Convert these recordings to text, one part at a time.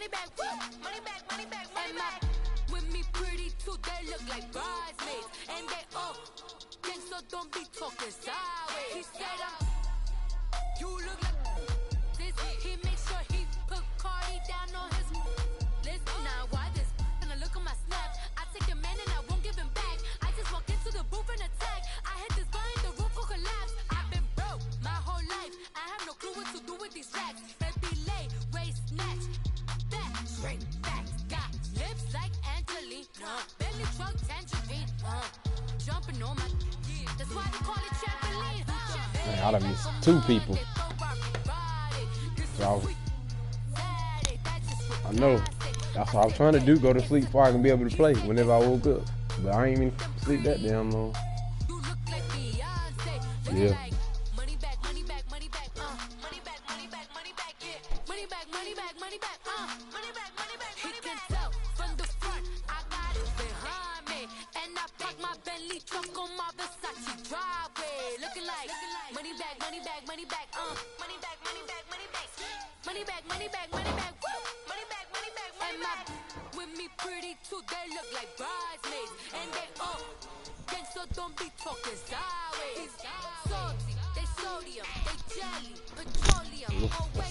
money back, money back, money back, money back. With me pretty too, they look like bridesmaids. And they all think so, don't be talking sideways. He said you look like this. He makes sure he put Cardi down on his list. Now why this? And I look at my snap. I take a man and I won't give him back. I just walk into the booth and attack. I hit this button, the roof will collapse. I've been broke my whole life. I have no clue what to do with these racks. Baby lay, race, snatch, back, straight back. Got lips like Angelina, belly truck tangerine. Jumping on my, that's why they call it trampoline. Man, I done missed 2 people. So I know. That's what I was trying to do, go to sleep before I can be able to play whenever I woke up. But I ain't even sleep that damn long. Yeah.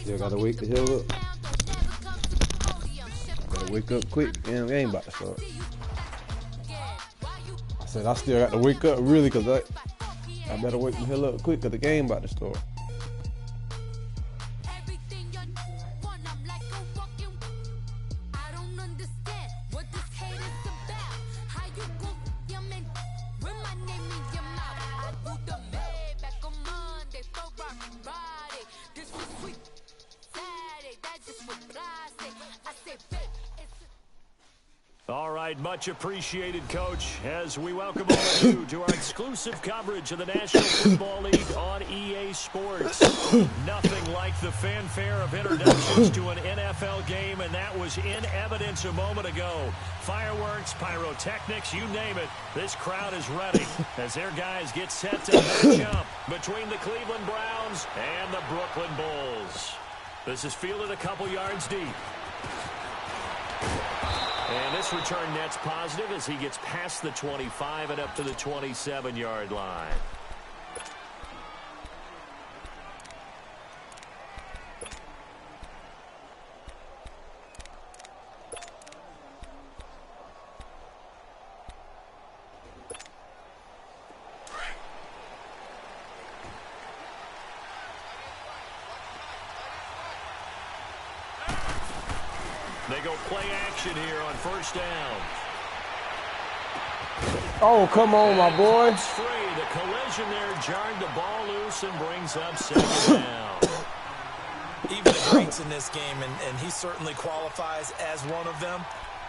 Still gotta wake the hell up. Gotta wake up quick. Damn, game about to start. I said I still got to wake up really, cause I better wake the hell up quick, cause the game about to start. All right, much appreciated, Coach, as we welcome all of you to our exclusive coverage of the National Football League on EA Sports. Nothing like the fanfare of introductions to an NFL game, and that was in evidence a moment ago. Fireworks, pyrotechnics, you name it, this crowd is ready as their guys get set to match up between the Cleveland Browns and the Brooklyn Bulls. This is fielded a couple yards deep. And this return net's positive as he gets past the 25 and up to the 27-yard line. They go play action here on first down. Oh, come on, my boy. It's free. The collision there jarred the ball loose and brings up second down. Even the greats in this game, and he certainly qualifies as one of them,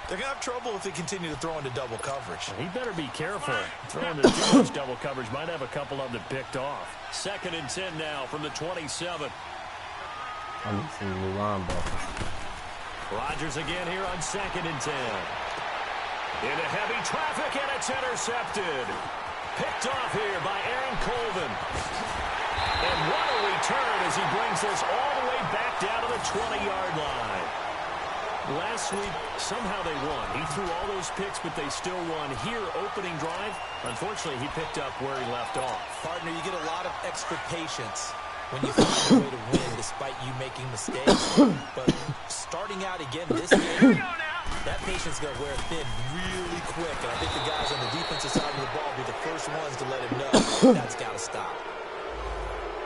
they're going to have trouble if they continue to throw into double coverage. He better be careful. Throwing into too much double coverage might have a couple of them picked off. 2nd and 10 now from the 27. I need some new linebackers. Rodgers again here on 2nd and 10. Into heavy traffic, and it's intercepted. Picked off here by Aaron Colvin. And what a return as he brings us all the way back down to the 20-yard line. Last week, somehow they won. He threw all those picks, but they still won. Here, opening drive, unfortunately, he picked up where he left off. Partner, you get a lot of extra patience when you find a way to win despite you making mistakes. But starting out again this game, that patience is going to wear thin really quick. And I think the guys on the defensive side of the ball will be the first ones to let him know that's got to stop.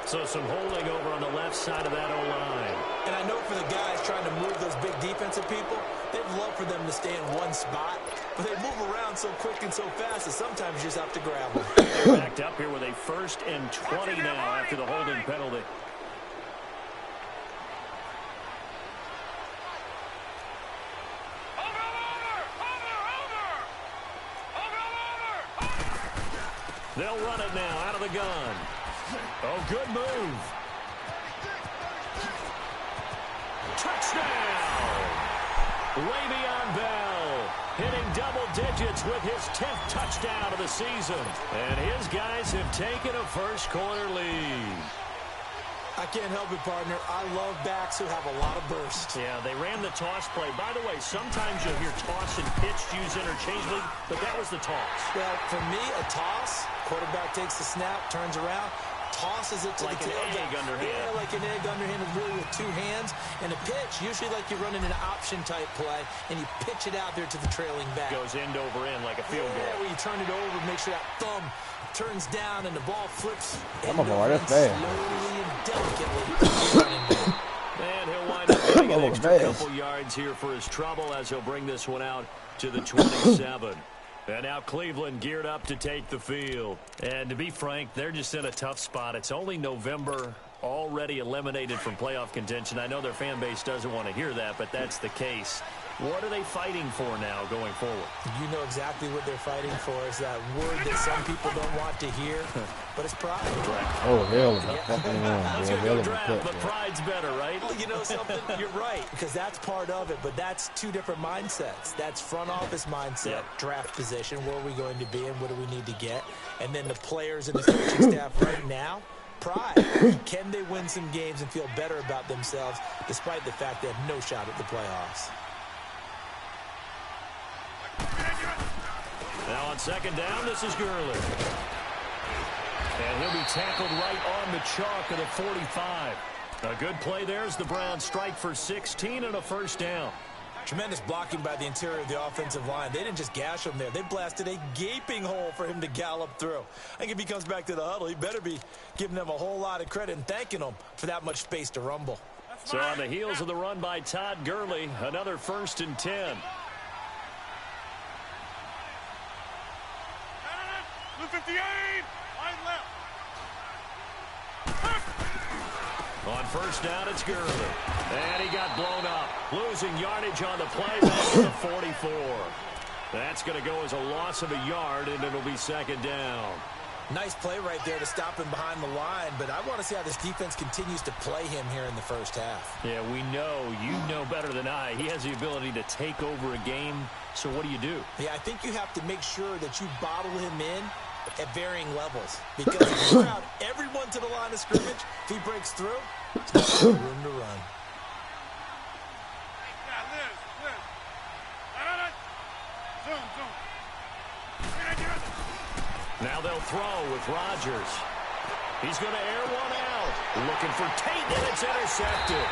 So some holding over on the left side of that O-line. And I know for the guys trying to move those big defensive people, they'd love for them to stay in one spot. But they move around so quick and so fast that sometimes you just have to grab them. They're backed up here with a 1st and 20 now after the holding penalty. They'll run it now out of the gun. Oh, good move. Touchdown! Le'Veon Bell hitting double digits with his 10th touchdown of the season. And his guys have taken a first quarter lead. I can't help it, partner. I love backs who have a lot of burst. Yeah, they ran the toss play. By the way, sometimes you'll hear toss and pitch used interchangeably, but that was the toss. Well, for me, a toss, quarterback takes the snap, turns around, tosses it to like the tail. Like an egg underhand. Yeah, like an egg underhand, really with two hands. And a pitch, usually like you're running an option-type play, and you pitch it out there to the trailing back. Goes end over end like a field goal. Yeah, where you turn it over, make sure that thumb turns down, and the ball flips. I'm a boy, that's fast. Slowly and delicately. And he'll wind up getting an extra couple yards here for his trouble as he'll bring this one out to the 27. And now Cleveland geared up to take the field. And to be frank, they're just in a tough spot. It's only November, already eliminated from playoff contention. I know their fan base doesn't want to hear that, but that's the case. What are they fighting for now going forward? You know exactly what they're fighting for. Is that word that some people don't want to hear, but it's pride. Oh, hell of a fucking I was going to go draft, but pride's better, right? Well, you know something? You're right, because that's part of it, but that's two different mindsets. That's front office mindset, draft position, where are we going to be and what do we need to get? And then the players and the coaching staff right now, pride. Can they win some games and feel better about themselves despite the fact they have no shot at the playoffs? Now on second down, this is Gurley. And he'll be tackled right on the chalk of the 45. A good play there as the Browns strike for 16 and a first down. Tremendous blocking by the interior of the offensive line. They didn't just gash him there. They blasted a gaping hole for him to gallop through. I think if he comes back to the huddle, he better be giving them a whole lot of credit and thanking them for that much space to rumble. So on the heels of the run by Todd Gurley, another 1st and 10. Blue 58, line left. On first down, it's Gurley. And he got blown up. Losing yardage on the play back to the 44. That's going to go as a loss of a yard, and it'll be second down. Nice play right there to stop him behind the line, but I want to see how this defense continues to play him here in the first half. Yeah, we know. You know better than I. He has the ability to take over a game, so what do you do? Yeah, I think you have to make sure that you bottle him in at varying levels, because if you crowd everyone to the line of scrimmage, if he breaks through, there's no room to run. Now they'll throw with Rodgers. He's going to air one out. Looking for Tate, and it's intercepted.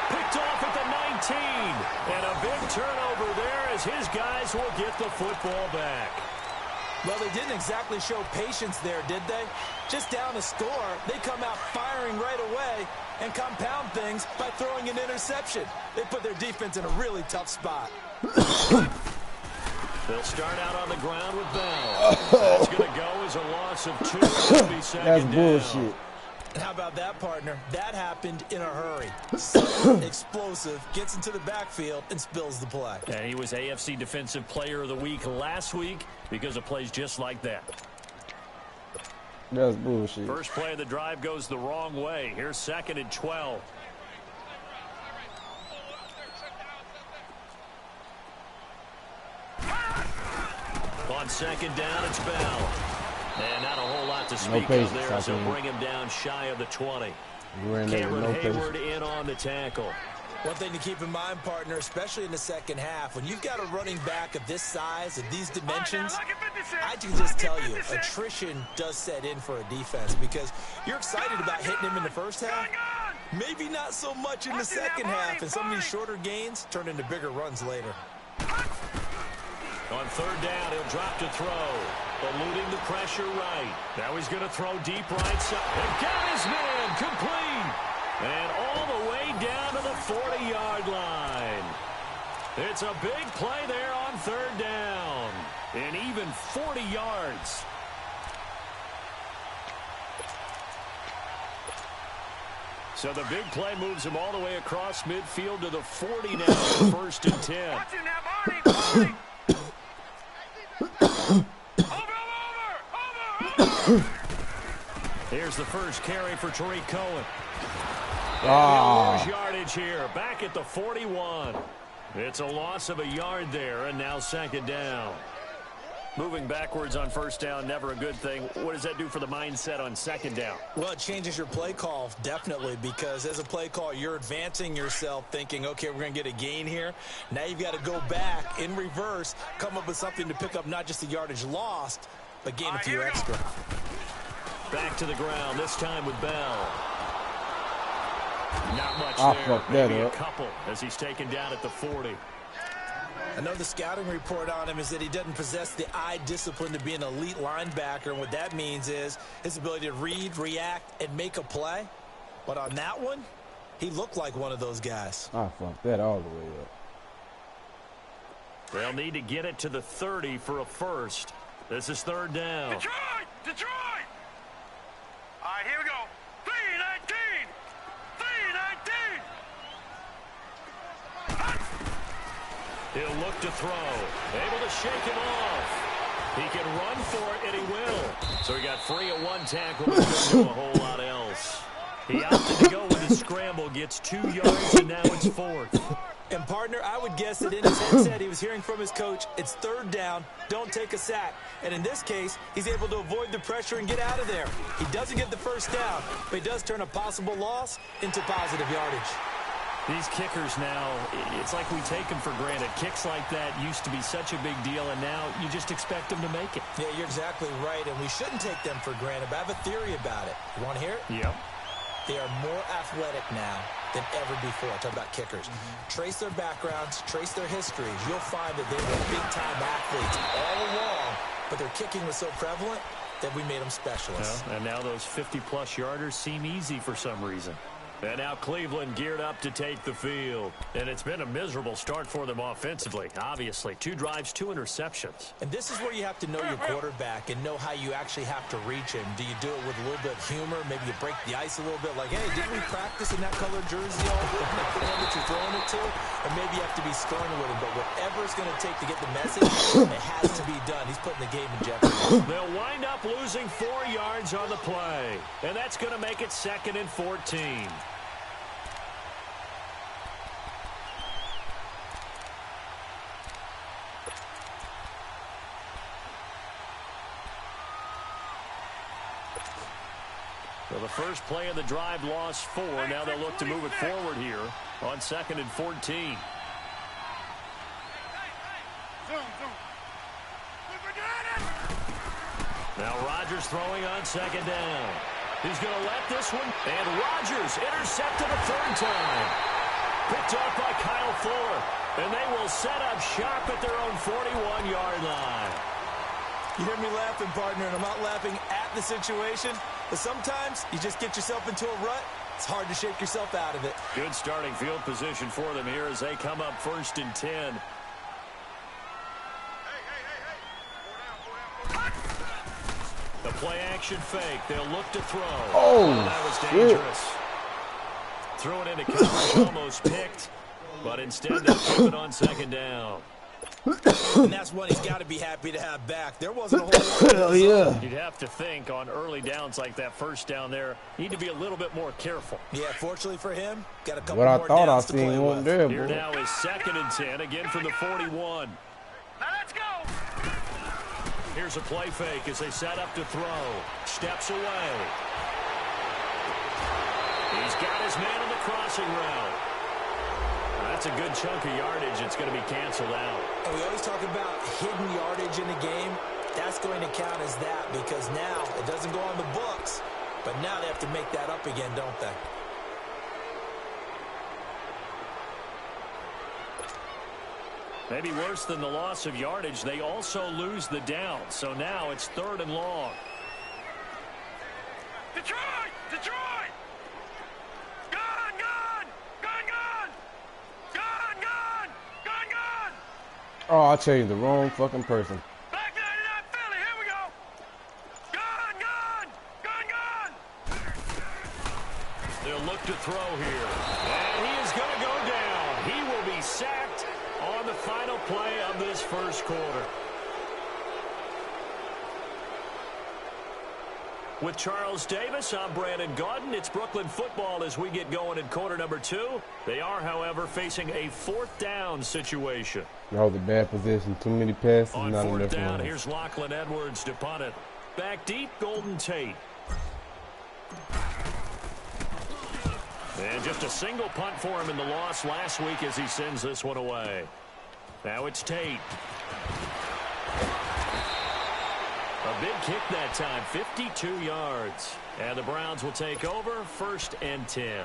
Picked off at the 19. And a big turnover there as his guys will get the football back. Well, they didn't exactly show patience there, did they? Just down a score, they come out firing right away and compound things by throwing an interception. They put their defense in a really tough spot. They'll start out on the ground with Bell. That's going to go as a loss of 2. It'll be second That's down. bullshit. And how about that, partner? That happened in a hurry. Sudden, explosive, gets into the backfield and spills the play. And he was AFC Defensive Player of the Week last week because of plays just like that. That's bullshit. First play of the drive goes the wrong way. Here's 2nd and 12. On second down, it's Bell. And not a whole lot to speak of there as he'll bring him down shy of the 20. Cameron Hayward in on the tackle. One thing to keep in mind, partner, especially in the second half, when you've got a running back of this size, of these dimensions, I can just tell you, attrition does set in for a defense because you're excited about hitting him in the first half. Maybe not so much in the second half, and some of these shorter gains turn into bigger runs later. On third down, he'll drop to throw. Eluding the pressure right. Now he's going to throw deep right side. And got his man complete. And all the way down to the 40-yard line. It's a big play there on third down. And even 40 yards. So the big play moves him all the way across midfield to the 40 now. 1st and 10. Watching that body. Here's the first carry for Tariq Cohen. Ah. Yardage here, back at the 41. It's a loss of a yard there, and now second down. Moving backwards on first down, never a good thing. What does that do for the mindset on second down? Well, it changes your play call, definitely, because as a play call, you're advancing yourself thinking, okay, we're going to get a gain here. Now you've got to go back in reverse, come up with something to pick up not just the yardage lost, but gain a few extra. Back to the ground, this time with Bell. Not much there, maybe a couple as he's taken down at the 40. I know the scouting report on him is that he doesn't possess the eye discipline to be an elite linebacker, and what that means is his ability to read, react, and make a play. But on that one, he looked like one of those guys. I fucked that all the way up. They'll need to get it to the 30 for a first. This is third down. Detroit! Detroit! All right, here we go. 3-19! 3-19! He'll look to throw. Able to shake him off. He can run for it, and he will. So he got free of one tackle, but couldn't do a whole lot else. He opted to go with his scramble, gets 2 yards, and now it's fourth. And, partner, I would guess that in his headset he was hearing from his coach, it's third down, don't take a sack. And in this case, he's able to avoid the pressure and get out of there. He doesn't get the first down, but he does turn a possible loss into positive yardage. These kickers now, it's like we take them for granted. Kicks like that used to be such a big deal, and now you just expect them to make it. Yeah, you're exactly right, and we shouldn't take them for granted, but I have a theory about it. You want to hear it? Yep. They are more athletic now than ever before. I talk about kickers. Trace their backgrounds, trace their histories. You'll find that they were big-time athletes all along, but their kicking was so prevalent that we made them specialists. Well, and now those 50-plus yarders seem easy for some reason. And now Cleveland geared up to take the field. And it's been a miserable start for them offensively, obviously. 2 drives, 2 interceptions. And this is where you have to know your quarterback and know how you actually have to reach him. Do you do it with a little bit of humor? Maybe you break the ice a little bit like, hey, didn't we practice in that colored jersey all the one that you're throwing it to? Or maybe you have to be stern with him. But whatever it's going to take to get the message, it has to be done. He's putting the game in jeopardy. They'll wind up losing 4 yards on the play. And that's going to make it 2nd and 14. So the first play of the drive lost 4. Now they'll look to move it forward here on 2nd and 14. Now Rodgers throwing on 2nd down. He's going to let this one. And Rodgers intercepted a 3rd time. Picked up by Kyle Fuller. And they will set up shop at their own 41-yard line. You hear me laughing, partner, and I'm not laughing at the situation, but sometimes you just get yourself into a rut. It's hard to shake yourself out of it. Good starting field position for them here as they come up 1st and 10. The play action fake. They'll look to throw. Oh, that was dangerous. Threw it into coverage, almost picked, but instead they'll keep it on 2nd down. And that's what he's got to be happy to have back. There wasn't a whole lot. Hell yeah. You'd have to think on early downs like that first down there, need to be a little bit more careful. Yeah, fortunately for him, got a couple What I more thought I downs to play seen with. one there, Here boy. now is 2nd and 10, again from the 41. Now let's go! Here's a play fake as they set up to throw. Steps away. He's got his man on the crossing route. That's a good chunk of yardage. It's going to be canceled out. And we always talk about hidden yardage in the game. That's going to count as that because now it doesn't go on the books, but now they have to make that up again, don't they? Maybe worse than the loss of yardage, they also lose the down. So now it's 3rd and long. Detroit! Detroit! Gone! Gone! Gone! Gone! Gone! Gone! Gone! Gone! Oh, I changed the wrong fucking person. Back 99 Philly, here we go! Gone! Gone! Gone! Gone! They'll look to throw here. And he is going to go down. He will be sacked on the final play of this first quarter. With Charles Davis, I'm Brandon Gaudin. It's Brooklyn football as we get going in quarter number 2. They are, however, facing a 4th down situation. That was a bad position. Too many passes. On not 4th enough down, runs. here's Lachlan Edwards to punt it. Back deep, Golden Tate. And just a single punt for him in the loss last week as he sends this one away. Now it's Tate. A big kick that time, 52 yards. And the Browns will take over, 1st and 10.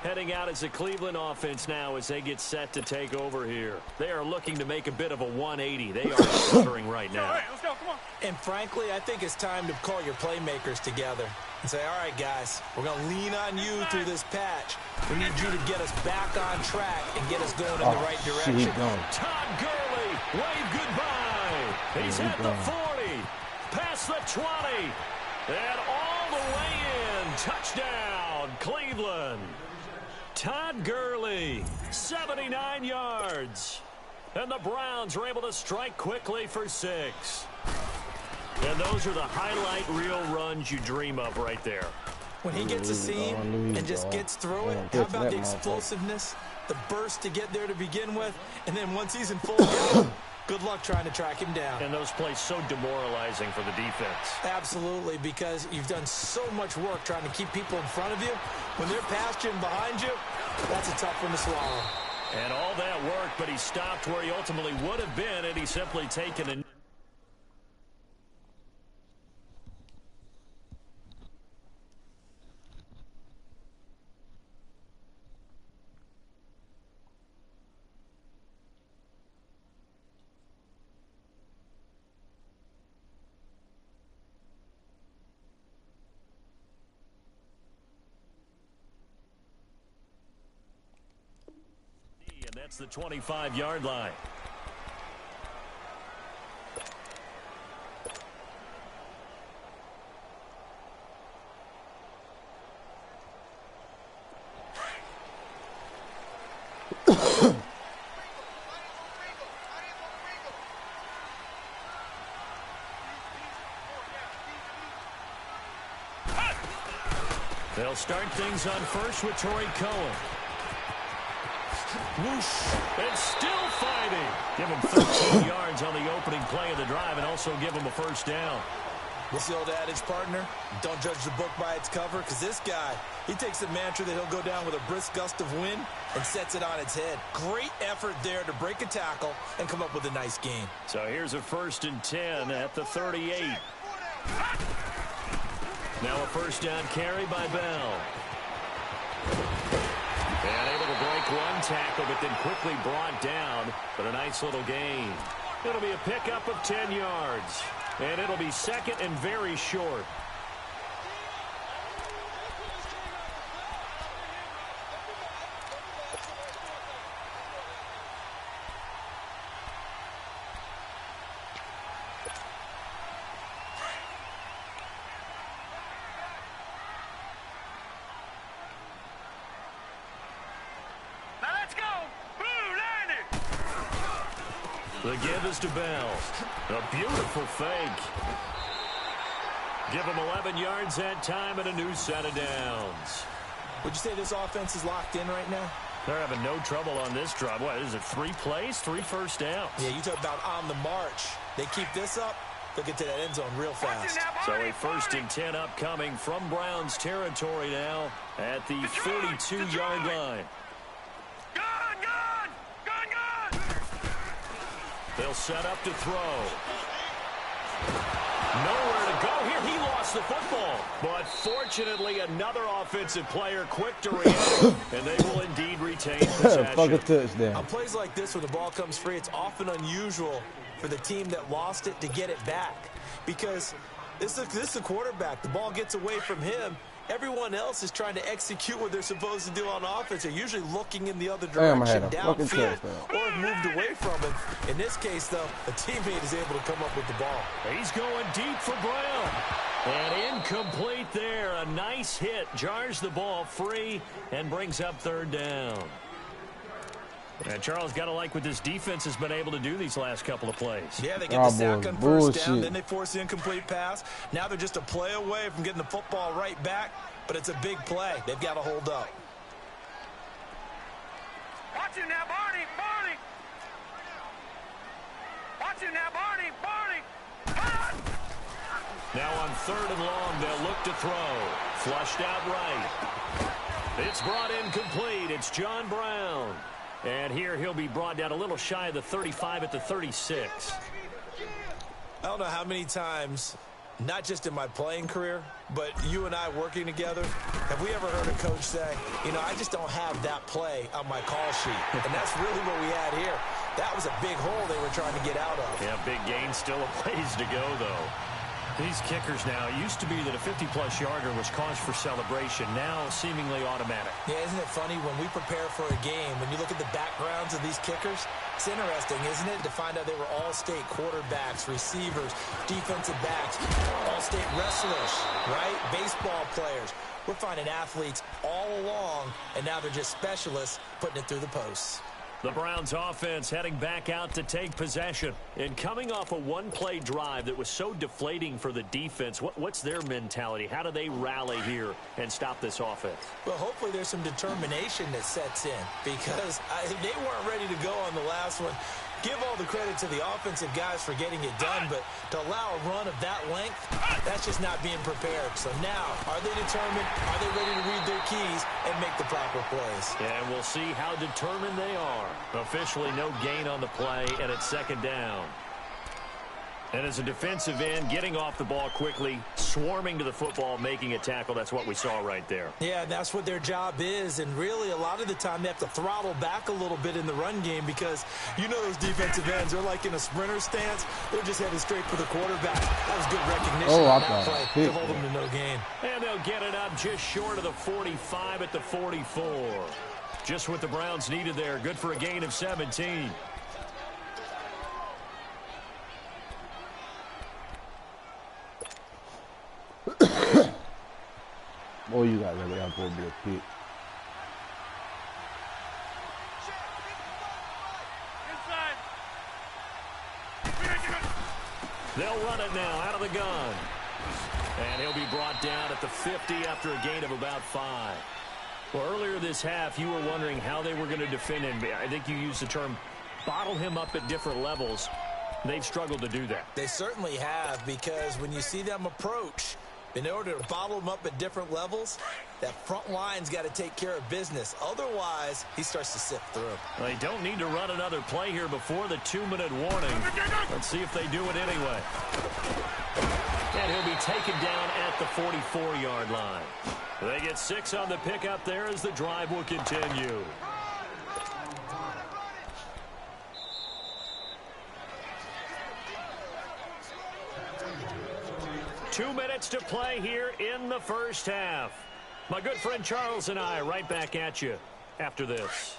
Heading out as the Cleveland offense now as they get set to take over here. They are looking to make a bit of a 180. They are stuttering right now. All right, let's go, come on. And frankly, I think it's time to call your playmakers together and say, all right, guys, we're going to lean on you through this patch. We need you to get us back on track and get us going in the right direction. Todd Gurley, wave goodbye. He's at the 40, past the 20, and all the way in. Touchdown, Cleveland. Todd Gurley, 79 yards. And the Browns are able to strike quickly for 6. And those are the highlight reel runs you dream of right there. When he gets a seam and just gets through it, how about the explosiveness, the burst to get there to begin with, and then once he's in full gallop, good luck trying to track him down. And those plays so demoralizing for the defense. Absolutely, because you've done so much work trying to keep people in front of you. When they're past you and behind you, that's a tough one to swallow. And all that work, but he stopped where he ultimately would have been, and he's simply taken a... That's the 25-yard line. They'll start things on first with Torrey Cohen. Whoosh, and still fighting. Give him 13 yards on the opening play of the drive and also give him a 1st down. What's the old adage, partner? Don't judge the book by its cover, because this guy, he takes the mantra that he'll go down with a brisk gust of wind and sets it on its head. Great effort there to break a tackle and come up with a nice gain. So here's a 1st and 10 at the 38. Now a 1st down carry by Bell. And able to break one tackle, but then quickly brought down. But a nice little gain. It'll be a pickup of 10 yards. And it'll be 2nd and very short. The give is to Bell. A beautiful fake. Give him 11 yards that time and a new set of downs. Would you say this offense is locked in right now? They're having no trouble on this drive. What is it, 3 plays, 3 first downs? Yeah, you talk about on the march. They keep this up, they'll get to that end zone real fast. So a 1st and 10 upcoming from Browns territory now at the 42-yard line. They'll set up to throw. Nowhere to go here. He lost the football. But fortunately, another offensive player quick to react, and they will indeed retain possession. Fucking touchdown. On plays like this where the ball comes free, it's often unusual for the team that lost it to get it back. Because this is the quarterback. The ball gets away from him. Everyone else is trying to execute what they're supposed to do on offense. They're usually looking in the other direction downfield or have moved away from it. In this case, though, a teammate is able to come up with the ball. He's going deep for Brown. And incomplete there. A nice hit. Jars the ball free and brings up 3rd down. And Charles, got to like what this defense has been able to do these last couple of plays. Yeah, they get the sack on first down, bullshit. then they force the incomplete pass. Now they're just a play away from getting the football right back, but it's a big play. They've got to hold up. Watch him now, Barney. Barney. Watch him now, Barney. Barney. Cut! Now on 3rd and long, they'll look to throw. Flushed out right. It's brought in complete. It's John Brown. And here he'll be brought down a little shy of the 35 at the 36. I don't know how many times, not just in my playing career, but you and I working together, have we ever heard a coach say, you know, I just don't have that play on my call sheet. And that's really what we had here. That was a big hole they were trying to get out of. Yeah, big gain, still a ways to go, though. These kickers now, it used to be that a 50-plus yarder was cause for celebration, now seemingly automatic. Yeah, isn't it funny when we prepare for a game, when you look at the backgrounds of these kickers, it's interesting, isn't it, to find out they were all-state quarterbacks, receivers, defensive backs, all-state wrestlers, right? Baseball players. We're finding athletes all along, and now they're just specialists putting it through the posts. The Browns offense heading back out to take possession. And coming off a one-play drive that was so deflating for the defense, what's their mentality? How do they rally here and stop this offense? Well, hopefully there's some determination that sets in because they weren't ready to go on the last one. Give all the credit to the offensive guys for getting it done, but to allow a run of that length, that's just not being prepared. So now, are they determined? Are they ready to read their keys and make the proper plays? And we'll see how determined they are. Officially no gain on the play, and it's 2nd down. And as a defensive end, getting off the ball quickly, swarming to the football, making a tackle, that's what we saw right there. Yeah, that's what their job is, and really a lot of the time they have to throttle back a little bit in the run game because you know those defensive ends, they're like in a sprinter stance. They're just headed straight for the quarterback. That was good recognition on that play to hold them to no gain. And they'll get it up just short of the 45 at the 44. Just what the Browns needed there. Good for a gain of 17. Oh, you got that out for a bit quick. They'll run it now out of the gun. And he'll be brought down at the 50 after a gain of about 5. Well, earlier this half, you were wondering how they were going to defend him. I think you used the term bottle him up at different levels. They've struggled to do that. They certainly have, because when you see them approach, in order to bottle him up at different levels, that front line's got to take care of business. Otherwise, he starts to sift through. They don't need to run another play here before the 2-minute warning. Let's see if they do it anyway. And he'll be taken down at the 44-yard line. They get 6 on the pickup there as the drive will continue. Two minutes to play here in the first half. My good friend Charles and I right back at you after this.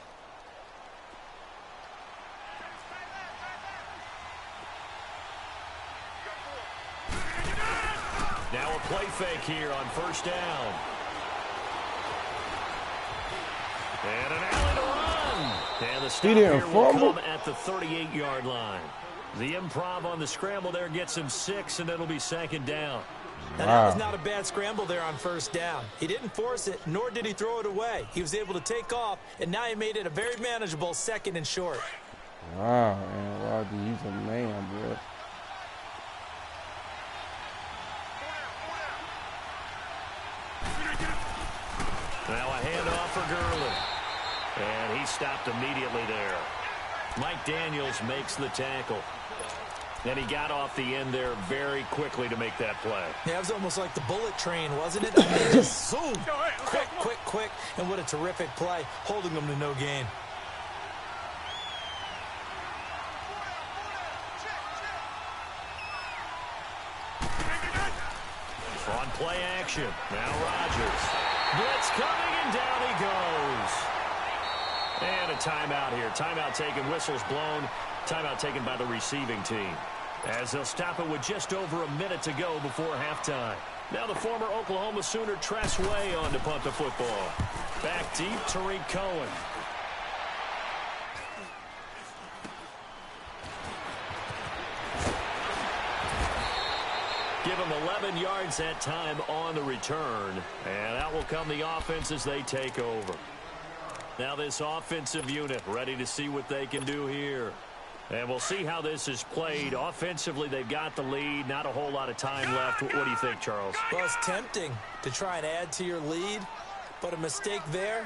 Now a play fake here on first down. And an alley to run. And the stop here will come at the 38-yard line. The improv on the scramble there gets him 6, and it'll be 2nd down. Now, that was not a bad scramble there on first down. He didn't force it, nor did he throw it away. He was able to take off, and now he made it a very manageable 2nd and short. Wow, man. Roger, he's a man, bro. Now a handoff for Gurley. And he stopped immediately there. Mike Daniels makes the tackle. And he got off the end there very quickly to make that play. Yeah, it was almost like the bullet train, wasn't it? I mean, just zoom. Quick. And what a terrific play, holding them to no gain. On play action. Now Rodgers. Blitz coming, and down he goes. And a timeout here. Timeout taken, whistles blown. Timeout taken by the receiving team. As they'll stop it with just over a minute to go before halftime. Now the former Oklahoma Sooner Tress Way on to punt the football. Back deep, Tariq Cohen. Give them 11 yards that time on the return. And out will come the offense as they take over. Now this offensive unit ready to see what they can do here. And we'll see how this is played. Offensively, they've got the lead. Not a whole lot of time left. What do you think, Charles? Well, it's tempting to try and add to your lead, but a mistake there,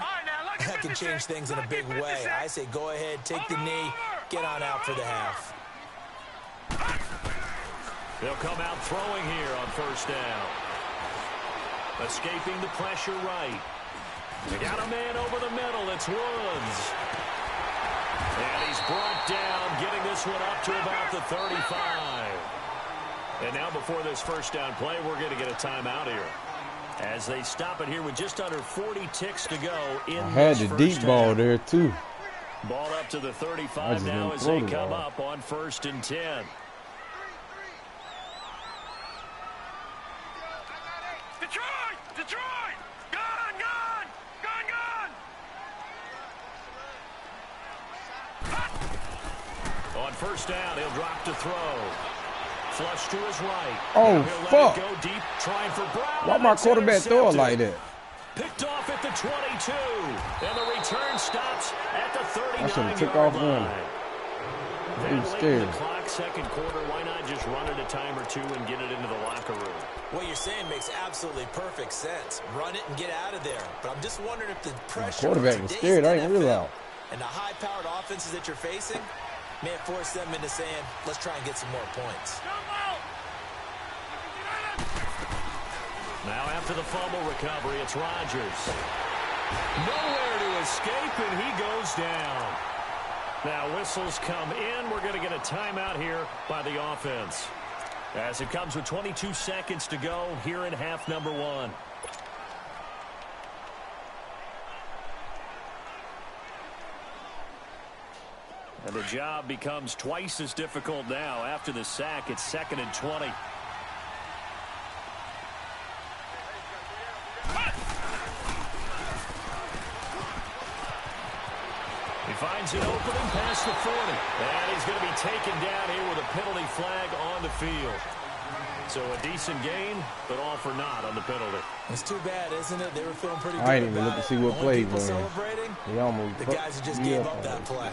that can change things in a big way. I say go ahead, take the knee, get on out for the half. They'll come out throwing here on first down. Escaping the pressure right. They got a man over the middle. It's Woods. And he's brought down, getting this one up to about the 35. And now before this first down play, we're going to get a timeout here. As they stop it here with just under 40 ticks to go in I had the deep ball there, too. Ball up to the 35 now as they come up on 1st and 10. Detroit! Detroit! Gone! Gone! Gone! Gone! On first down, he'll drop to throw. Flush to his right. Oh, fuck. Go deep, trying for Brown. Why my quarterback throw it like that? Picked off at the 22. And the return stops at the 39-yard line. I should have took off running. I'm scared. The clock, second quarter, why not just run it a time or two and get it into the locker room? What you're saying makes absolutely perfect sense. Run it and get out of there. But I'm just wondering if the pressure My quarterback was scared. I didn't realize. And the high-powered offenses that you're facing may have forced them into saying, let's try and get some more points. Now after the fumble recovery, it's Rodgers. Nowhere to escape, and he goes down. Now whistles come in. We're going to get a timeout here by the offense. As it comes with 22 seconds to go here in half number 1. And the job becomes twice as difficult now. After the sack, it's 2nd and 20. He finds an opening past the 40. And he's going to be taken down here with a penalty flag on the field. So a decent gain, but all for naught on the penalty. It's too bad, isn't it? They were feeling pretty good. I didn't even look to see what play was. Celebrating. He almost the guys who just gave up that play.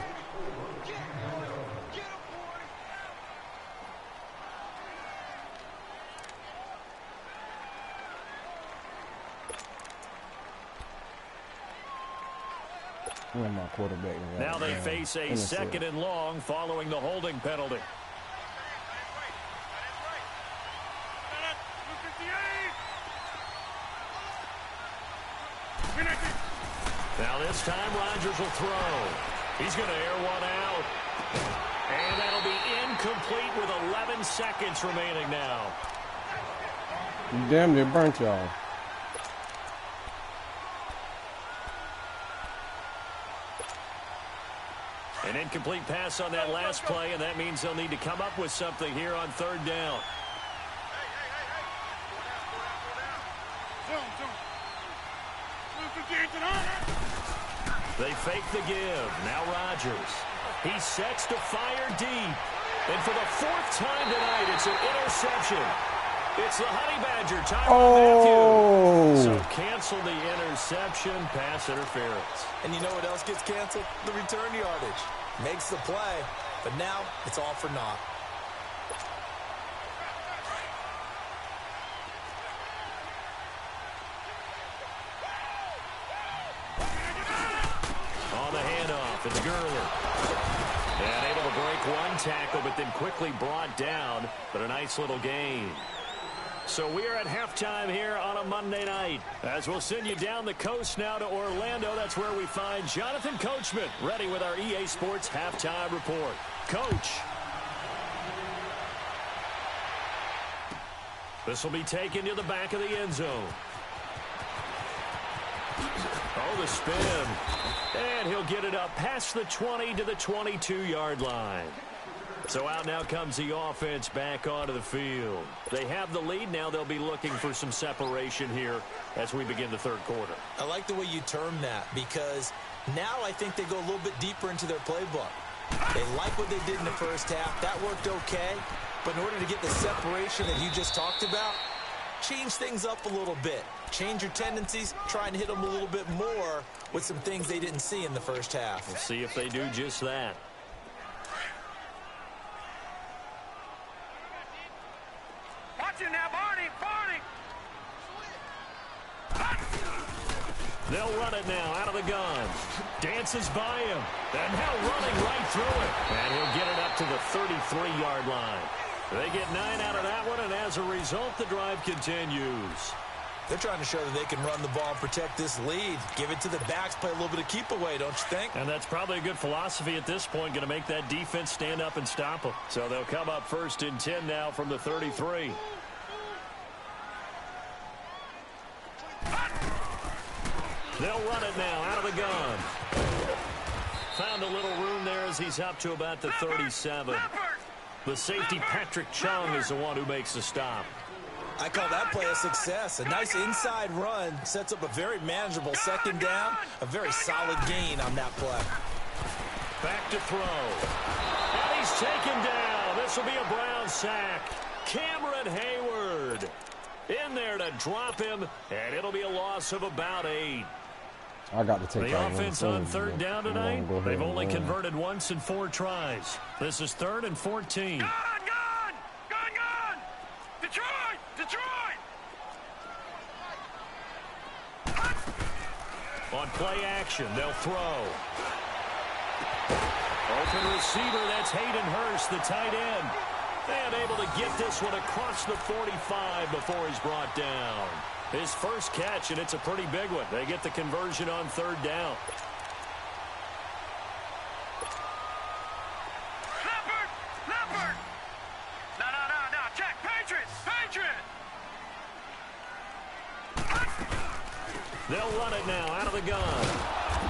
Where's my quarterback? Now they face a 2nd and long following the holding penalty. Now this time Rodgers will throw. He's going to air one out. And that'll be incomplete with 11 seconds remaining now. You damn near burnt y'all. An incomplete pass on that last play, and that means they'll need to come up with something here on 3rd down. They fake the give. Now Rodgers. He sets to fire deep. And for the 4th time tonight, it's an interception. It's the Honey Badger, Tyrann Mathieu. So cancel the interception, pass interference. And you know what else gets canceled? The return yardage. Makes the play, but now it's all for naught. On the handoff, it's Gurley. And able to break one tackle, but then quickly brought down. But a nice little gain. So we're at halftime here on a Monday night. As we'll send you down the coast now to Orlando. That's where we find Jonathan Coachman ready with our EA Sports halftime report. Coach. This will be taken to the back of the end zone. Oh, the spin. And he'll get it up past the 20 to the 22-yard line. So out now comes the offense back onto the field. They have the lead. Now they'll be looking for some separation here as we begin the 3rd quarter. I like the way you term that because now I think they go a little bit deeper into their playbook. They like what they did in the first half. That worked okay. But in order to get the separation that you just talked about, change things up a little bit. Change your tendencies, try and hit them a little bit more with some things they didn't see in the first half. We'll see if they do just that. Watch it now, Barney. They'll run it now out of the gun. Dances by him. And now running right through it. And he'll get it up to the 33-yard line. They get 9 out of that one, and as a result, the drive continues. They're trying to show that they can run the ball and protect this lead. Give it to the backs, play a little bit of keep away, don't you think? And that's probably a good philosophy at this point, going to make that defense stand up and stop them. So they'll come up 1st and 10 now from the 33. They'll run it now out of the gun. Found a little room there as he's up to about the 37. The safety, Patrick Chung, is the one who makes the stop. I call that play a success. A nice inside run sets up a very manageable 2nd down. A very solid gain on that play. Back to throw. And he's taken down. This will be a Brown sack. Cameron Hayward in there to drop him, and it'll be a loss of about 8. I got to take the offense on 3rd down tonight. They've only converted once in 4 tries. This is 3rd and 14. Gone! Detroit! On play action, they'll throw. Open receiver, that's Hayden Hurst, the tight end. And able to get this one across the 45 before he's brought down. His first catch, and it's a pretty big one. They get the conversion on 3rd down. Leopard! No, check, Patriots! They'll run it now out of the gun.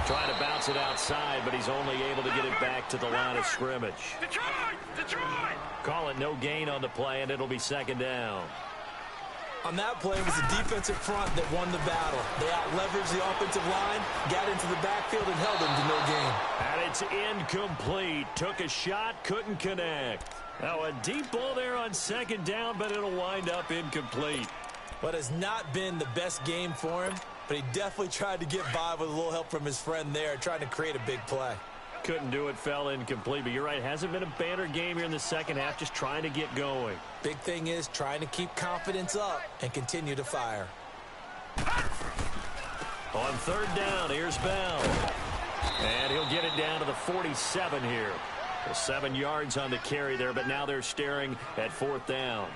Trying to bounce it outside, but he's only able to get it back to the line of scrimmage. Detroit! Call it no gain on the play, and it'll be 2nd down. On that play, it was the defensive front that won the battle. They out-leveraged the offensive line, got into the backfield, and held them to no gain. And it's incomplete. Took a shot, couldn't connect. Now a deep ball there on 2nd down, but it'll wind up incomplete. But has not been the best game for him, but he definitely tried to get by with a little help from his friend there, trying to create a big play. Couldn't do it, fell incomplete, but you're right, hasn't been a banner game here in the 2nd half, just trying to get going. Big thing is trying to keep confidence up and continue to fire. On 3rd down, here's Bell. And he'll get it down to the 47 here. Well, 7 yards on the carry there, but now they're staring at 4th down.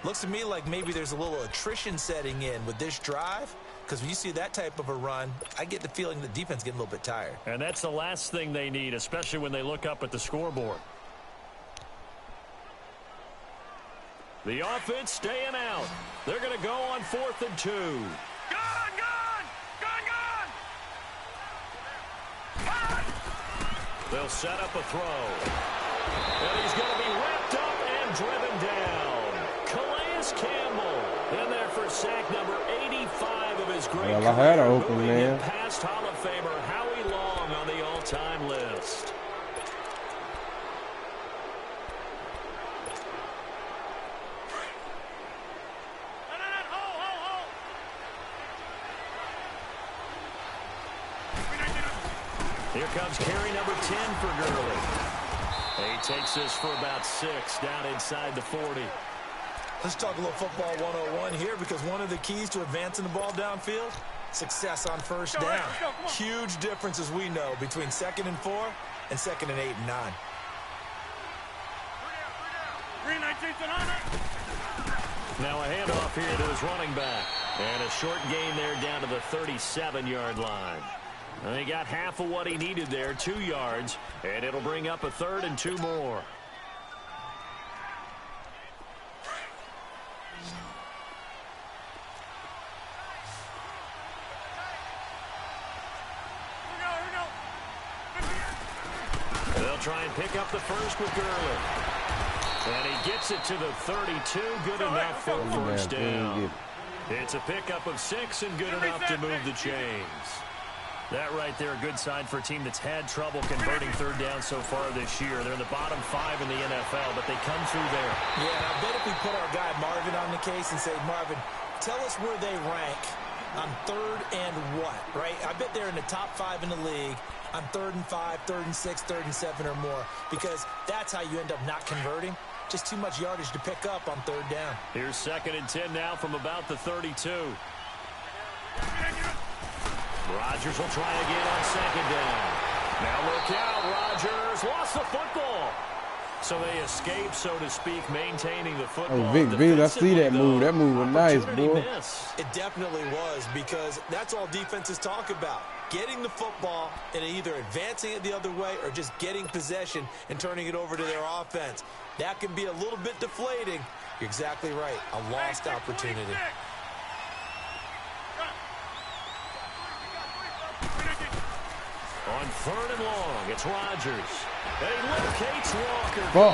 Looks to me like maybe there's a little attrition setting in with this drive, because when you see that type of a run, I get the feeling the defense getting a little bit tired. And that's the last thing they need, especially when they look up at the scoreboard. The offense staying out. They're going to go on 4th and 2. Gone! They'll set up a throw. And he's going to be wrapped up and driven down. Calais Campbell in there for sack number 85 of his great Well, I had an open moving man. him past Hall of Famer Howie Long on the all-time list. Here comes carry number 10 for Gurley. He takes this for about 6 down inside the 40. Let's talk a little football 101 here, because one of the keys to advancing the ball downfield, success on 1st down. Huge difference, as we know, between 2nd and 4 and 2nd and 8 and 9. Now a handoff here to his running back. And a short gain there down to the 37-yard line. And he got half of what he needed there, 2 yards. And it'll bring up a 3rd and 2 more. They'll try and pick up the first with Gurley. And he gets it to the 32. Good enough for a 1st down. It's a pickup of 6 and good enough to move the chains. That right there, a good sign for a team that's had trouble converting third down so far this year. They're in the bottom 5 in the NFL, but they come through there. Yeah, and I bet if we put our guy Marvin on the case and say, Marvin, tell us where they rank on third and what, right? I bet they're in the top 5 in the league on 3rd and 5, 3rd and 6, 3rd and 7 or more, because that's how you end up not converting. Just too much yardage to pick up on third down. Here's 2nd and 10 now from about the 32. Rodgers will try again on 2nd down. Now look out, Rodgers lost the football. So they escape, so to speak, maintaining the football. Oh, Vic, I see that move. That move was nice, boy. It definitely was, because that's all defenses talk about. Getting the football and either advancing it the other way or just getting possession and turning it over to their offense. That can be a little bit deflating. You're exactly right. A lost opportunity. On 3rd and long, it's Rodgers. And he locates Walker. Oh,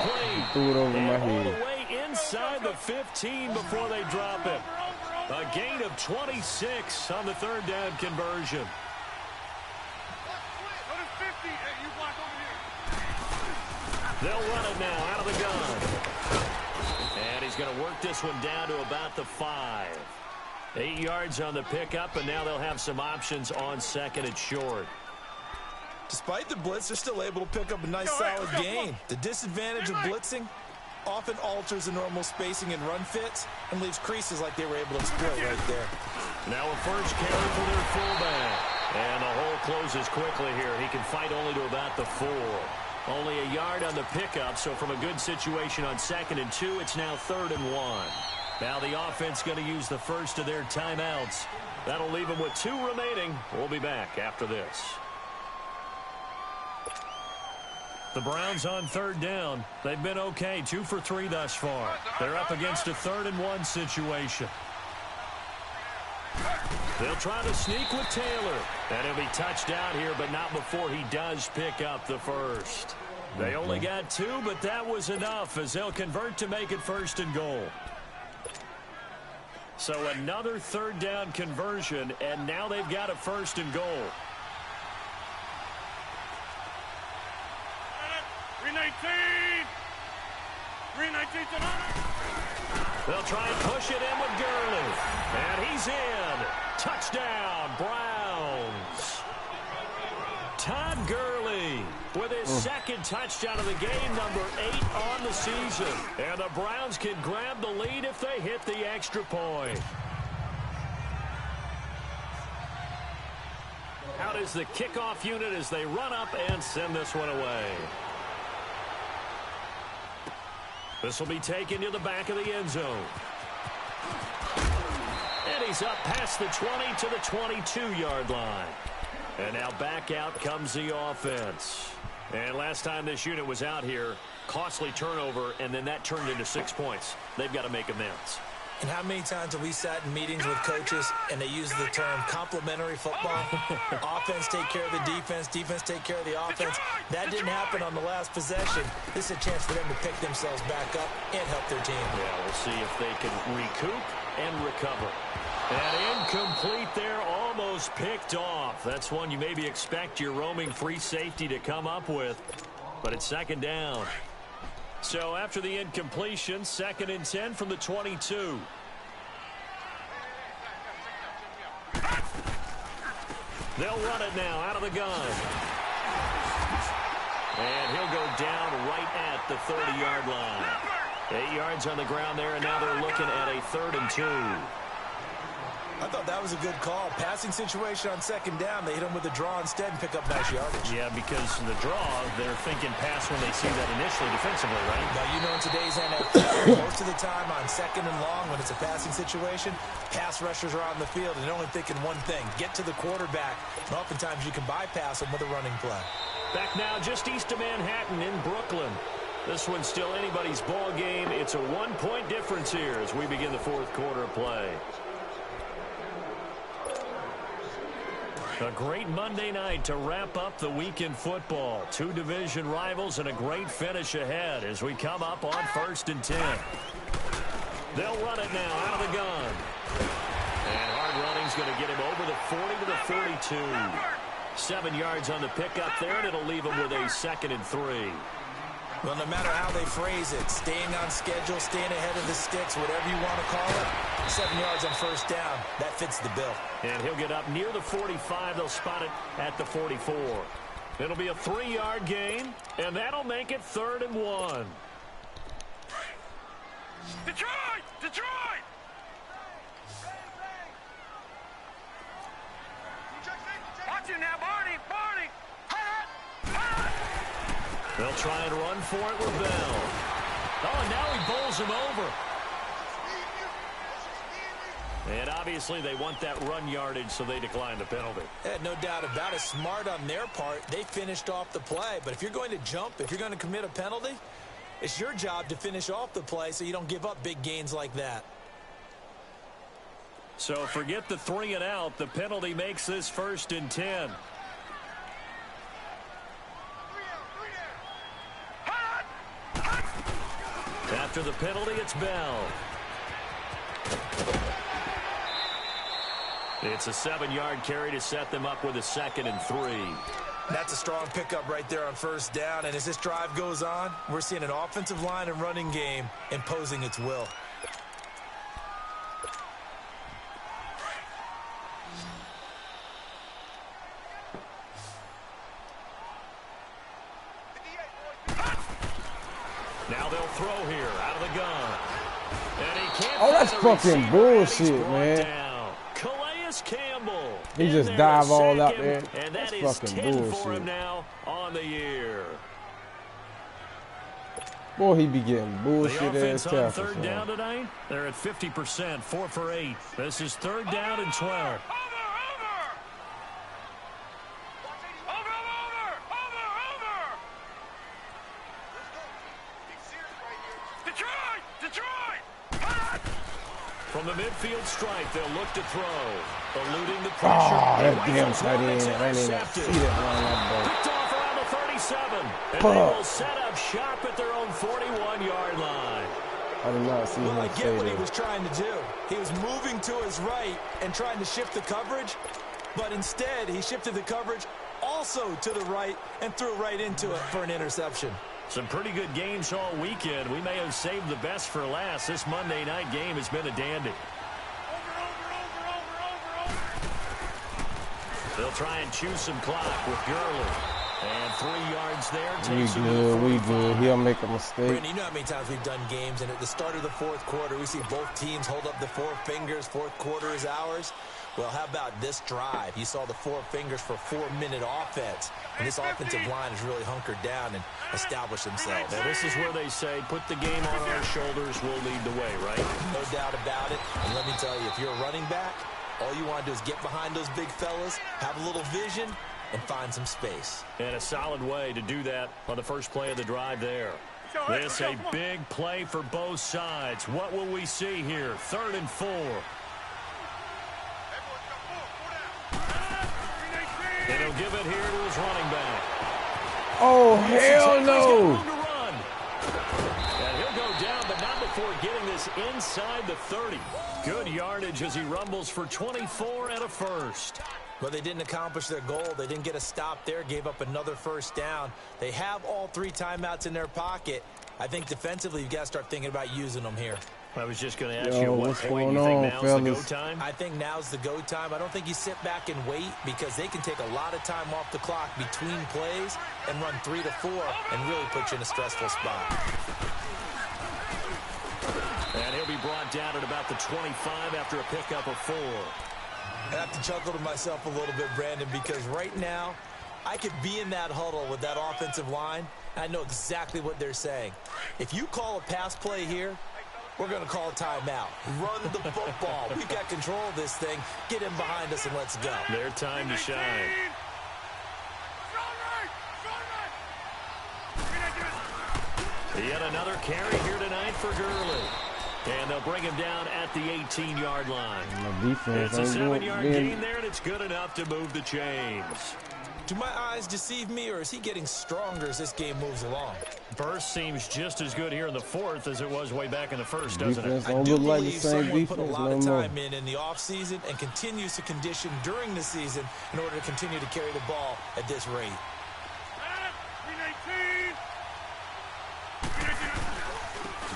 threw it over my head. All the way inside the 15 before they drop him. A gain of 26 on the 3rd down conversion. They'll run it now out of the gun. And he's going to work this one down to about the 5. 8 yards on the pickup, and now they'll have some options on 2nd and short. Despite the blitz, they're still able to pick up a nice solid gain. The disadvantage of blitzing often alters the normal spacing and run fits and leaves creases like they were able to exploit right there. Now a first carry for their fullback. And the hole closes quickly here. He can fight only to about the 4. Only a yard on the pickup, so from a good situation on 2nd and 2, it's now 3rd and 1. Now the offense going to use the first of their timeouts. That'll leave them with 2 remaining. We'll be back after this. The Browns on 3rd down. They've been okay, 2 for 3 thus far. They're up against a 3rd and 1 situation. They'll try to sneak with Taylor. And he'll be touched out here, but not before he does pick up the first. They only got 2, but that was enough as they'll convert to make it 1st and goal. So another 3rd down conversion, and now they've got a 1st and goal. 319 tonight. They'll try and push it in with Gurley. And he's in. Touchdown, Browns. Todd Gurley with his 2nd touchdown of the game, number 8 on the season. And the Browns can grab the lead if they hit the extra point. Out is the kickoff unit as they run up and send this one away. This will be taken to the back of the end zone. And he's up past the 20 to the 22-yard line. And now back out comes the offense. And last time this unit was out here, costly turnover, and then that turned into 6 points. They've got to make amends. And how many times have we sat in meetings with coaches and they use the term complementary football? Offense take care of the defense, defense take care of the offense. That didn't happen on the last possession. This is a chance for them to pick themselves back up and help their team. Yeah, we'll see if they can recoup and recover. And incomplete there, almost picked off. That's one you maybe expect your roaming free safety to come up with, but it's 2nd down. So after the incompletion, 2nd and 10 from the 22. They'll run it now out of the gun. And he'll go down right at the 30-yard line. 8 yards on the ground there, and now they're looking at a 3rd and 2. I thought that was a good call. Passing situation on 2nd down. They hit him with a draw instead and pick up nice yardage. Yeah, because the draw, they're thinking pass when they see that initially defensively, right? Now, you know, in today's NFL, most of the time on 2nd and long, when it's a passing situation, pass rushers are on the field and they're only thinking one thing, get to the quarterback. And oftentimes you can bypass them with a running play. Back now just east of Manhattan in Brooklyn. This one's still anybody's ball game. It's a 1-point difference here as we begin the 4th quarter of play. A great Monday night to wrap up the week in football. 2 division rivals and a great finish ahead as we come up on 1st and 10. They'll run it now out of the gun. And hard running's going to get him over the 40 to the 42. 7 yards on the pickup there, and it'll leave them with a 2nd and 3. Well, no matter how they phrase it, staying on schedule, staying ahead of the sticks, whatever you want to call it, 7 yards on first down, that fits the bill. And he'll get up near the 45. They'll spot it at the 44. It'll be a 3-yard gain, and that'll make it 3rd and 1. Detroit! Detroit! Watch it now, Barney! Barney! They'll try and run for it with Bell. Oh, and now he bowls him over. And obviously they want that run yardage, so they decline the penalty. No doubt about it. Smart on their part. They finished off the play. But if you're going to jump, if you're going to commit a penalty, it's your job to finish off the play so you don't give up big gains like that. So forget the 3 and out. The penalty makes this 1st and 10. After the penalty, it's Bell. It's a 7-yard carry to set them up with a 2nd and 3. That's a strong pickup right there on first down. And as this drive goes on, we're seeing an offensive line and running game imposing its will. Now they'll throw here out of the gun. And he can't. Oh, that's fucking bullshit, man. Down. Calais Campbell. He just there dive to all sack out him, there. And that That's is fucking 10 for bullshit. him now on the year. Boy, he be getting The bullshit offense ass on tackles. 3rd down tonight, they're at 50%, 4 for 8. This is 3rd down and 12. From the midfield stripe, they'll look to throw. Eluding the pressure. Oh, that And damn rifles tight one, end. it's I didn't even intercepted. see that line up Picked off around the 37. And Fuck. they will set up shop at their own 41-yard line. I did not see Well, him I say get what he that. was trying to do. He was moving to his right and trying to shift the coverage, but instead he shifted the coverage also to the right and threw right into it for an interception. Some pretty good games all weekend. We may have saved the best for last. This Monday night game has been a dandy. They'll try and chew some clock with Gurley. And 3 yards there. We Takes him to the good, we 45. good. He'll make a mistake. Brandon, you know how many times we've done games, and at the start of the fourth quarter, we see both teams hold up the 4 fingers, fourth quarter is ours. Well, how about this drive? You saw the 4 fingers for 4-minute offense, and this offensive line has really hunkered down and established themselves. Now, this is where they say, put the game on our shoulders, we'll lead the way, right? No doubt about it, and let me tell you, if you're a running back, all you want to do is get behind those big fellas, have a little vision, and find some space. And a solid way to do that on the first play of the drive there. This a big play for both sides. What will we see here? 3rd and 4. And he'll give it here to his running back. Oh, hell no. And he'll go down, but not before getting this inside the 30. Good yardage as he rumbles for 24 and a first. But they didn't accomplish their goal. They didn't get a stop there, gave up another first down. They have all 3 timeouts in their pocket. I think defensively, you've got to start thinking about using them here. I was just going to ask Yo, you, what what's point going you think on, now's the go fellas? time? I think now's the go time. I don't think you sit back and wait because they can take a lot of time off the clock between plays and run 3 to 4 and really put you in a stressful spot. And he'll be brought down at about the 25 after a pickup of 4. I have to chuckle to myself a little bit, Brandon, because right now I could be in that huddle with that offensive line, and I know exactly what they're saying. If you call a pass play here, we're going to call a timeout. Run the football. We've got control of this thing. Get in behind us and let's go. Their time to shine. Yet another carry here tonight for Gurley. And they'll bring him down at the 18-yard line. My defense It's a ain't 7-yard doing gain there, and it's good enough to move the chains. Do my eyes deceive me, or is he getting stronger as this game moves along? Burst seems just as good here in the fourth as it was way back in the first, doesn't it? I do believe someone put a lot of time in the offseason and continues to condition during the season in order to continue to carry the ball at this rate.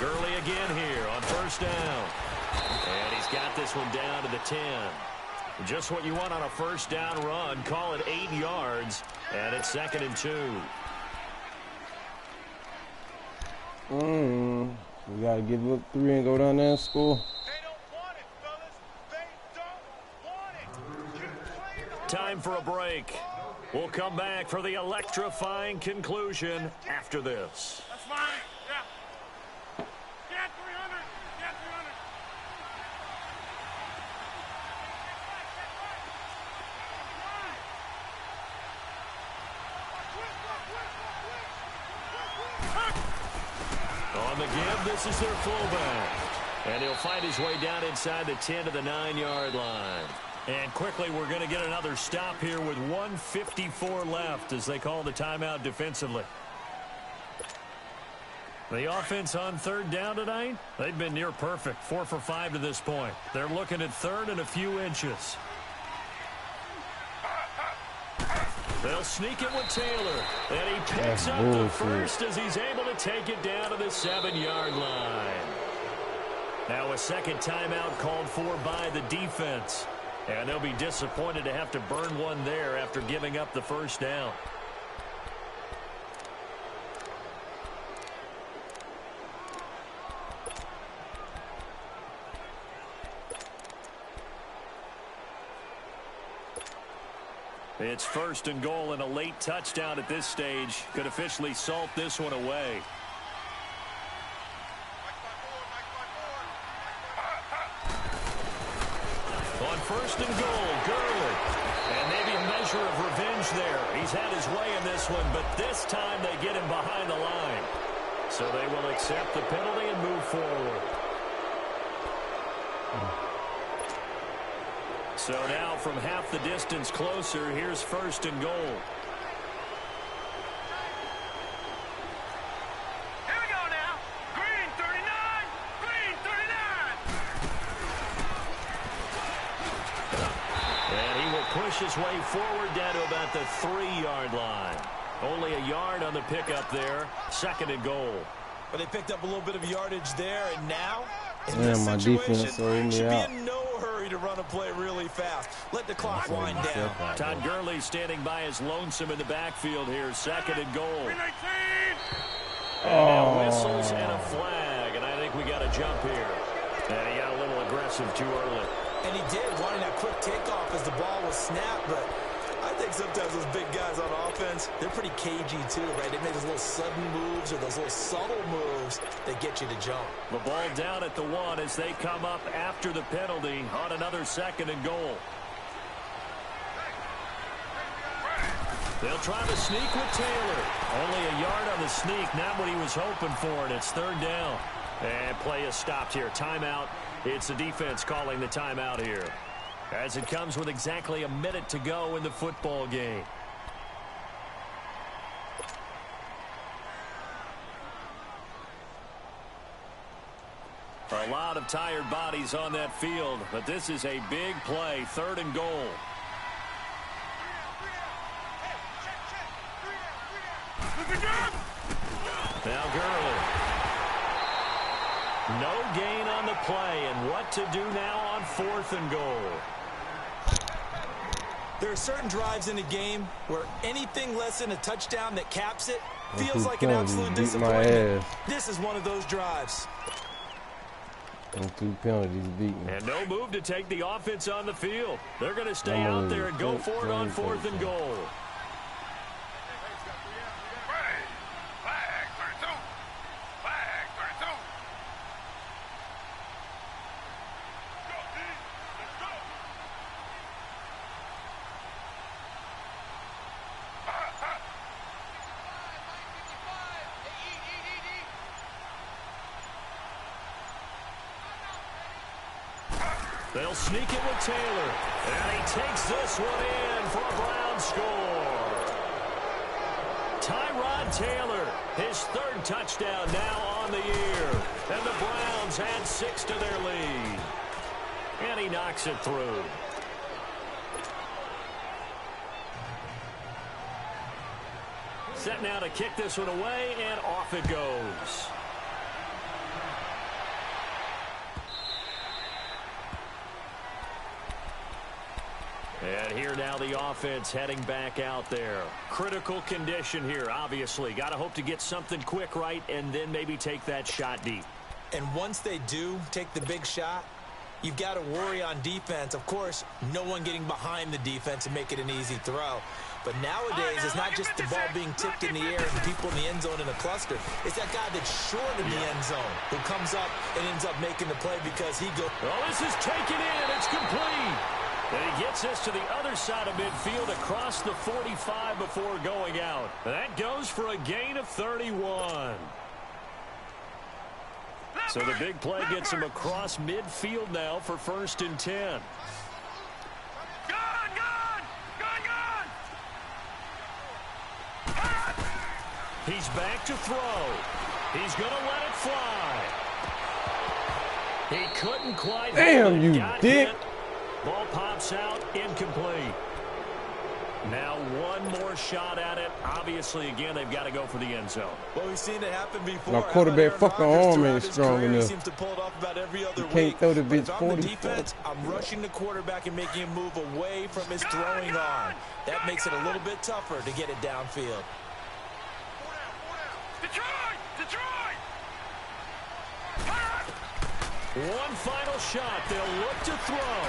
Gurley again here on first down. And he's got this one down to the 10. Just what you want on a first down run. Call it 8 yards. And it's 2nd and 2. We got to give up 3 and go down there and score. They don't want it, fellas. They don't want it. Just play Time for a break. We'll come back for the electrifying conclusion after this. That's fine. Yeah. Get 300. Get 300. On the give, this is their fullback. And he'll find his way down inside the 10 to the 9-yard line. And quickly, we're going to get another stop here with 1:54 left as they call the timeout defensively. The offense on third down tonight, they've been near perfect. 4 for 5 to this point. They're looking at third and a few inches. They'll sneak it with Taylor. And he picks up the first as he's able to take it down to the 7-yard line. Now a second timeout called for by the defense. And they'll be disappointed to have to burn one there after giving up the first down. It's 1st and goal, and a late touchdown at this stage could officially salt this one away. On 1st and goal, Gurley. And maybe a measure of revenge there. He's had his way in this one, but this time they get him behind the line. So they will accept the penalty and move forward. So now from half the distance closer, here's 1st and goal. Here we go now. Green 39. Green 39. And he will push his way forward down to about the 3-yard line. Only a yard on the pickup there. 2nd and goal. But they picked up a little bit of yardage there, and now in Yeah, this my situation, defense throwing me should be out. in no hurry to run a play really fast. Let the clock wind down. Todd Gurley standing by as lonesome in the backfield here. 2nd and goal. Green 19. And now whistles and a flag, and I think we got a jump here. And he got a little aggressive too early. And he did, wanting that quick takeoff as the ball was snapped, but I think sometimes those big guys on offense, they're pretty cagey too, right? They make those little sudden moves or those little subtle moves that get you to jump. The ball down at the 1 as they come up after the penalty on another 2nd and goal. They'll try to sneak with Taylor. Only a yard on the sneak, not what he was hoping for, and it's 3rd down. And play is stopped here. Timeout. It's the defense calling the timeout here, as it comes with exactly a minute to go in the football game. A lot of tired bodies on that field, but this is a big play. 3rd and goal. Now Gurley. No gain on the play, and what to do now on 4th and goal. There are certain drives in the game where anything less than a touchdown that caps it feels like an absolute disappointment. This is one of those drives. And 2 penalties beaten. And no move to take the offense on the field. They're going to stay out there and go for it on 4th and goal. They'll sneak it with Taylor. And he takes this one in for a Brown score. Tyrod Taylor, his third touchdown now on the year. And the Browns add 6 to their lead. And he knocks it through. Set now to kick this one away, and off it goes. And here now the offense heading back out there. Critical condition here, obviously. Got to hope to get something quick right and then maybe take that shot deep. And once they do take the big shot, you've got to worry on defense. Of course, no one getting behind the defense and make it an easy throw. But nowadays, it's not just the ball being tipped in the air and people in the end zone in a cluster. It's that guy that's short in the end zone who comes up and ends up making the play because he goes. Oh, this is taken in. It's complete. And he gets us to the other side of midfield across the 45 before going out. That goes for a gain of 31. So the big play gets him across midfield now for 1st and 10. He's back to throw. He's going to let it fly. He couldn't quite. Damn, you dick. Ball pops out, incomplete. Now one more shot at it. Obviously, again, they've got to go for the end zone. Well, we've seen it happen before. My quarterback fucking arm ain't strong enough. Seems to pull it off about every other week. Can't throw the bitch 40. Defense, I'm rushing the quarterback and making him move away from his throwing arm. That makes it a little bit tougher to get it downfield. Detroit! One final shot. They'll look to throw.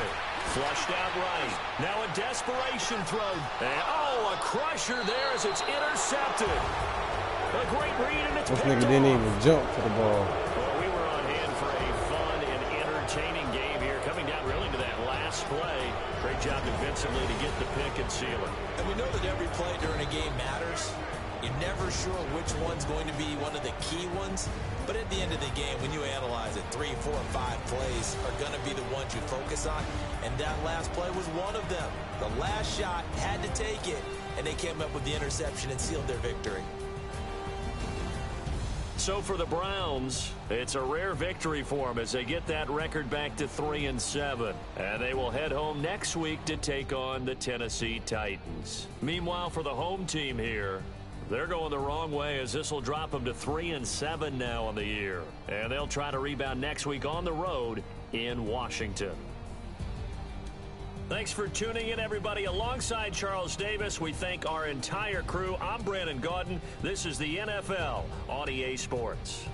Flushed out right. Now a desperation throw. And, oh, a crusher there as it's intercepted. A great read, and it's this nigga didn't even jump for the ball. Well, we were on hand for a fun and entertaining game here. Coming down really to that last play. Great job defensively to get the pick and seal it. And we know that every play during a game matters. You're never sure which one's going to be one of the key ones. But at the end of the game, when you analyze it, 3, 4, 5 plays are going to be the ones you focus on. And that last play was one of them. The last shot had to take it, and they came up with the interception and sealed their victory. So for the Browns, it's a rare victory for them as they get that record back to 3-7. And they will head home next week to take on the Tennessee Titans. Meanwhile, for the home team here, they're going the wrong way as this will drop them to 3-7 now on the year. And they'll try to rebound next week on the road in Washington. Thanks for tuning in, everybody. Alongside Charles Davis, we thank our entire crew. I'm Brandon Gaudin. This is the NFL on EA Sports.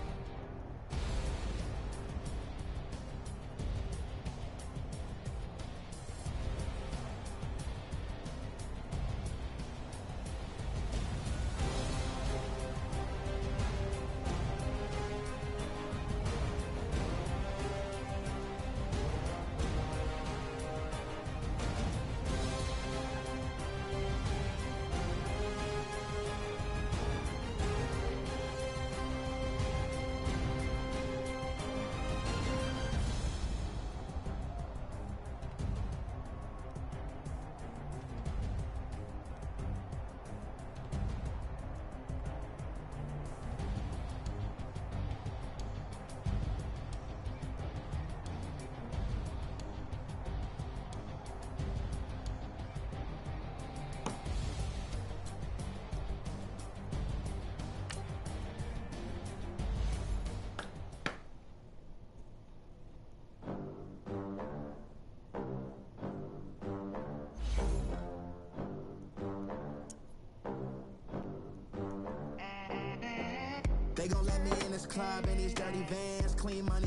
They gon' let me in this club in these dirty vans, clean money.